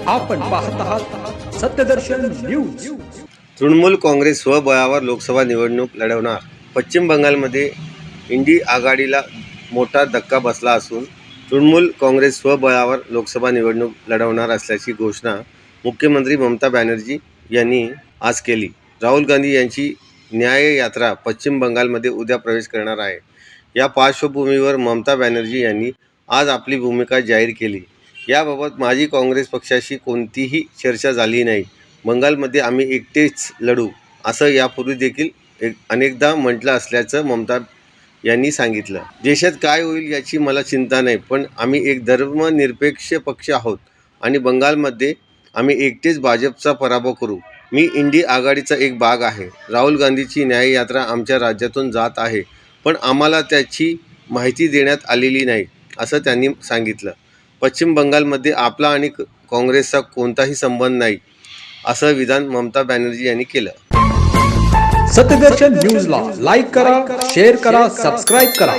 आपण पाहत आहात सत्यदर्शन न्यूज। तृणमूल काँग्रेस स्वबळावर लोकसभा निवडणूक लढवणार। पश्चिम बंगालमध्ये इंडी आघाडीला मोठा धक्का बसला असून तृणमूल काँग्रेस स्वबळावर लोकसभा निवडणूक लढवणार असल्याची घोषणा मुख्यमंत्री ममता बॅनर्जी यांनी आज केली। राहुल गांधी यांची न्याय यात्रा पश्चिम बंगालमध्ये उद्या प्रवेश करणार आहे। या पार्श्वभूमीवर ममता बॅनर्जी यांनी आज आपली भूमिका जाहीर केली। याबाबत माझी काँग्रेस पक्षाशी कोणतीही चर्चा झाली नाही। बंगालमध्ये आम्ही एकटेच लढू असं यापूर्वी देखील अनेकदा म्हटलं असल्याचं ममता यांनी सांगितलं। देशात काय होईल याची मला चिंता नाही, पण आम्ही एक धर्मनिरपेक्ष पक्ष आहोत आणि बंगालमध्ये आम्ही एकटेच भाजपचा पराभव करू। मी इंडी आघाडीचा एक भाग आहे। राहुल गांधीची न्याय यात्रा आमच्या राज्यातून जात आहे, पण आम्हाला त्याची माहिती देण्यात आलेली नाही असं त्यांनी सांगितलं। पश्चिम बंगालमध्ये आपला आणि काँग्रेसचा कोणताही संबंध नाही असं विधान ममता बॅनर्जी यांनी केलं। सत्यदर्शन न्यूजला लाईक करा, शेअर करा, सबस्क्राईब करा।